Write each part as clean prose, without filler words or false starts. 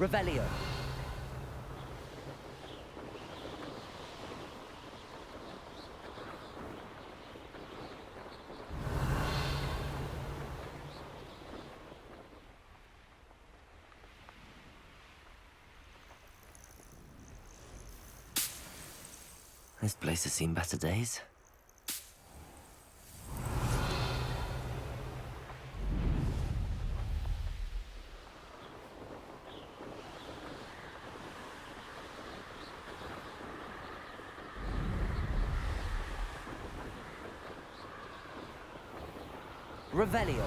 Revelio. This place has seen better days. Revelio.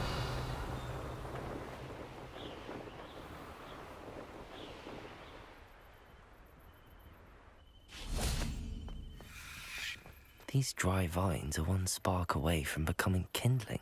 These dry vines are one spark away from becoming kindling.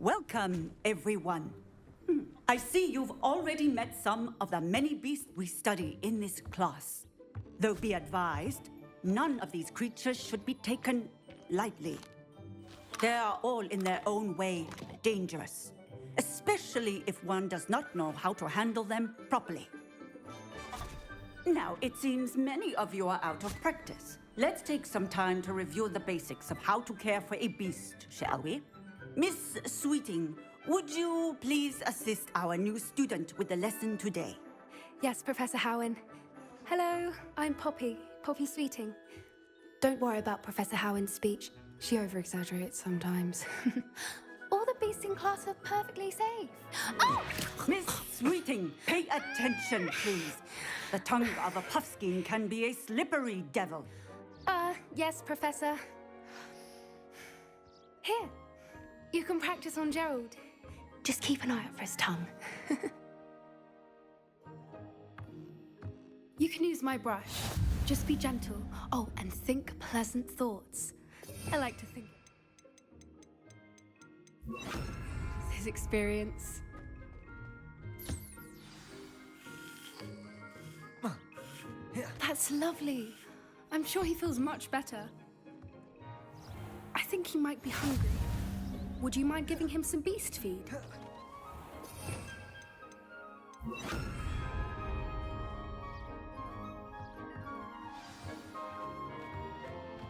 Welcome, everyone. I see you've already met some of the many beasts we study in this class. Though be advised, none of these creatures should be taken lightly. They are all in their own way dangerous, especially if one does not know how to handle them properly. Now, it seems many of you are out of practice. Let's take some time to review the basics of how to care for a beast, shall we? Miss Sweeting, would you please assist our new student with the lesson today? Yes, Professor Howen. Hello, I'm Poppy Sweeting. Don't worry about Professor Howen's speech. She over-exaggerates sometimes. All the beasts in class are perfectly safe. Oh! Miss Sweeting, pay attention, please. The tongue of a puffskein can be a slippery devil. Yes, Professor. Here, you can practice on Gerald. Just keep an eye out for his tongue. You can use my brush. Just be gentle. Oh, and think pleasant thoughts. I like to think. It's his experience. That's lovely. I'm sure he feels much better. I think he might be hungry. Would you mind giving him some beast feed?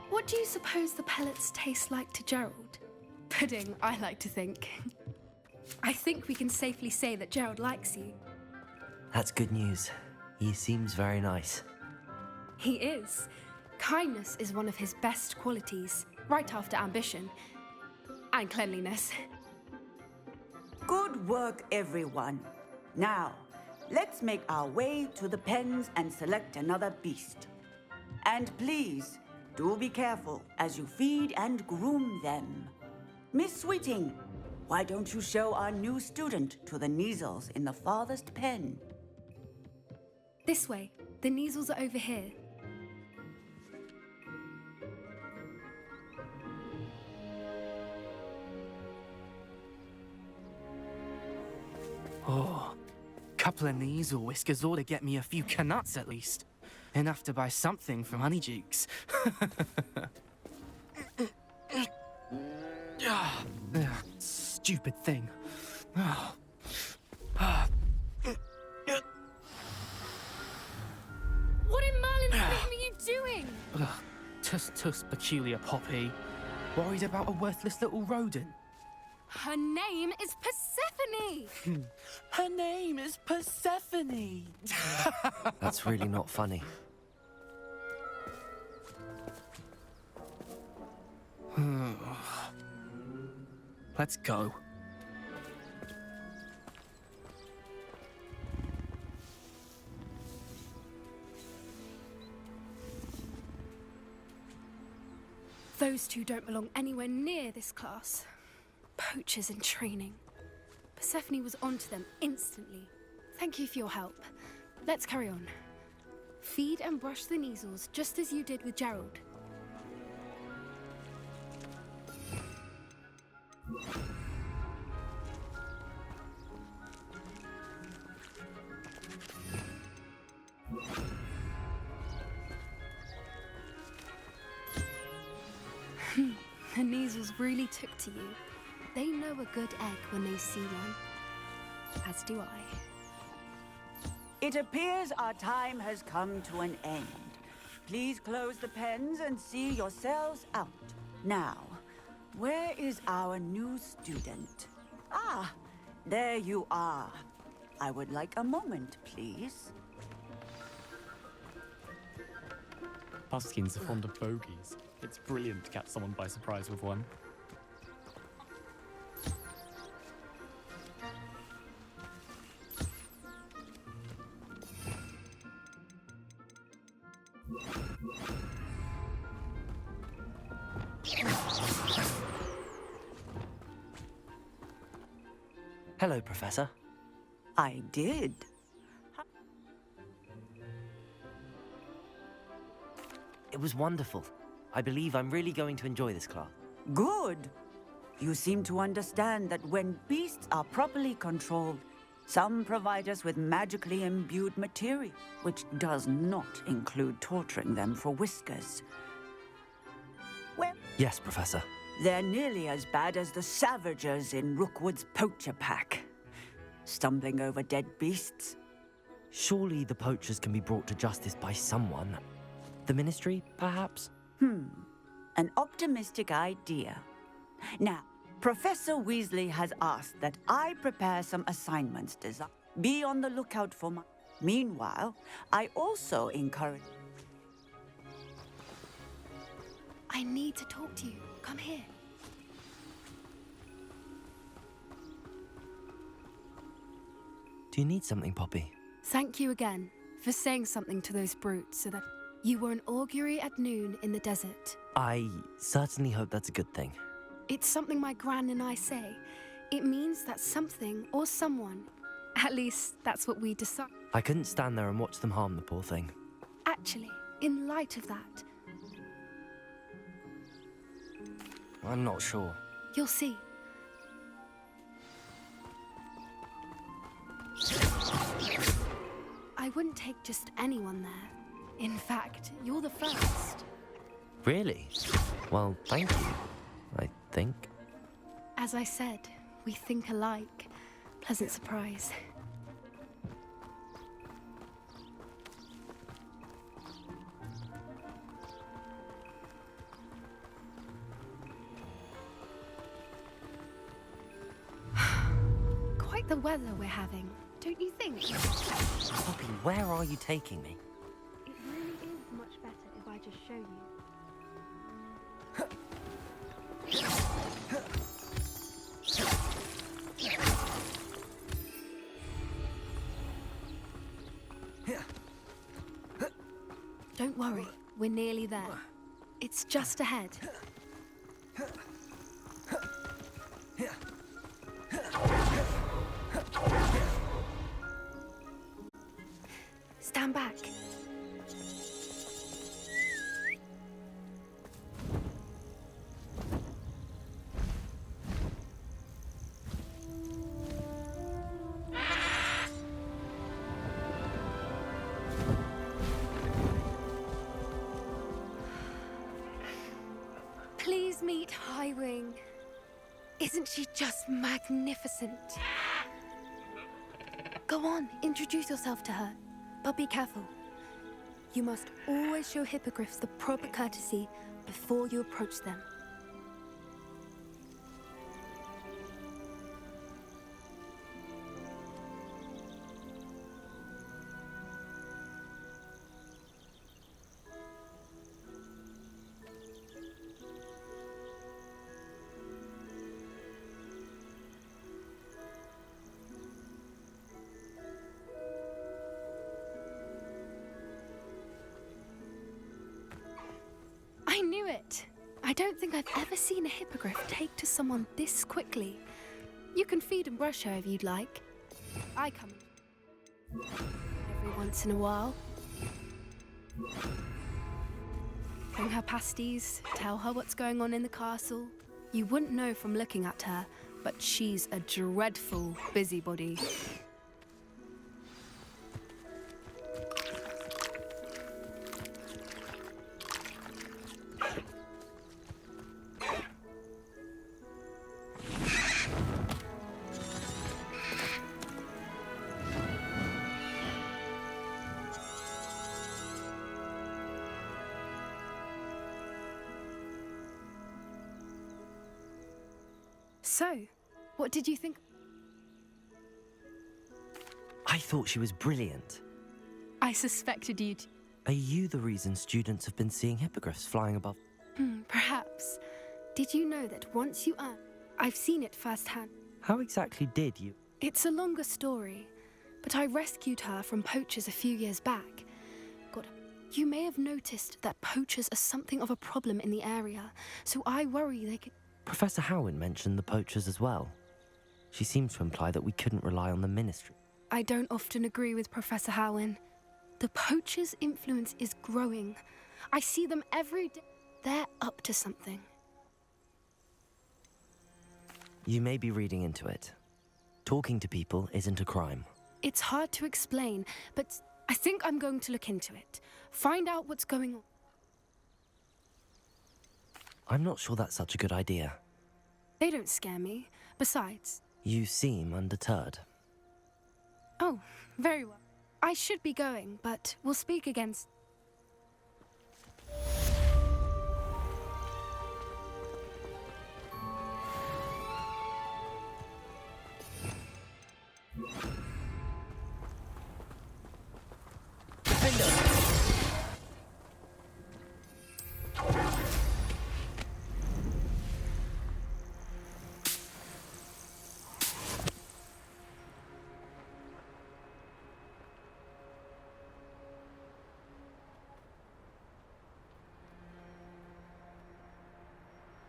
What do you suppose the pellets taste like to Gerald? Pudding, I like to think. I think we can safely say that Gerald likes you. That's good news. He seems very nice. He is. Kindness is one of his best qualities, right after ambition. And cleanliness. Good work, everyone. Now, let's make our way to the pens and select another beast. And please, do be careful as you feed and groom them. Miss Sweeting, why don't you show our new student to the Neasels in the farthest pen? This way. The Neasels are over here. Oh, couple of Neasel whiskers ought to get me a few canuts at least. Enough to buy something from Honeydukes. Stupid thing. What in Merlin's name are you doing? Tuss peculiar Poppy. Worried about a worthless little rodent. Her name is Persephone! Her name is Persephone! That's really not funny. Let's go. Those two don't belong anywhere near this class. Poachers in training. Persephone was onto them instantly. Thank you for your help. Let's carry on. Feed and brush the Neasels just as you did with Gerald. The Neasels really took to you. They know a good egg when they see one. As do I. It appears our time has come to an end. Please close the pens and see yourselves out. Now, where is our new student? Ah, there you are. I would like a moment, please. Puskins are fond of bogies. It's brilliant to catch someone by surprise with one. Hello, Professor. I did. It was wonderful. I believe I'm really going to enjoy this class. Good. You seem to understand that when beasts are properly controlled, some provide us with magically imbued material, which does not include torturing them for whiskers. Well, Yes, Professor. they're nearly as bad as the Savagers in Rookwood's poacher pack. Stumbling over dead beasts. Surely the poachers can be brought to justice by someone. The Ministry, perhaps? An optimistic idea. Now, Professor Weasley has asked that I prepare some assignments designed. Be on the lookout for my... Meanwhile, I also encourage... I need to talk to you. Come here. Do you need something, Poppy? Thank you again for saying something to those brutes so that you were an augury at noon in the desert. I certainly hope that's a good thing. It's something my gran and I say. It means that something or someone, at least that's what we decide. I couldn't stand there and watch them harm the poor thing. Actually, in light of that, I'm not sure. you'll see. I wouldn't take just anyone there. In fact, you're the first. Really? Well, thank you, I think. As I said, we think alike. Pleasant surprise. Quite the weather we're having, don't you think? Poppy, where are you taking me? It really is much better if I just show you. Don't worry, we're nearly there. It's just ahead. Stand back. Please meet Highwing. Isn't she just magnificent? Go on, introduce yourself to her. But be careful. You must always show hippogriffs the proper courtesy before you approach them. I knew it! I don't think I've ever seen a hippogriff take to someone this quickly. You can feed and brush her if you'd like. I come every once in a while. Bring her pasties, tell her what's going on in the castle. You wouldn't know from looking at her, but she's a dreadful busybody. So, what did you think? I thought she was brilliant. I suspected you'd... Are you the reason students have been seeing hippogriffs flying above? Perhaps. Did you know that once you earn... I've seen it firsthand. How exactly did you? It's a longer story, but I rescued her from poachers a few years back. God, you may have noticed that poachers are something of a problem in the area, so I worry they could... Professor Howen mentioned the poachers as well. She seemed to imply that we couldn't rely on the ministry. I don't often agree with Professor Howen. The poachers' influence is growing. I see them every day. They're up to something. You may be reading into it. Talking to people isn't a crime. It's hard to explain, but I think I'm going to look into it. Find out what's going on. I'm not sure that's such a good idea. They don't scare me. Besides... You seem undeterred. Oh, very well. I should be going, but we'll speak again.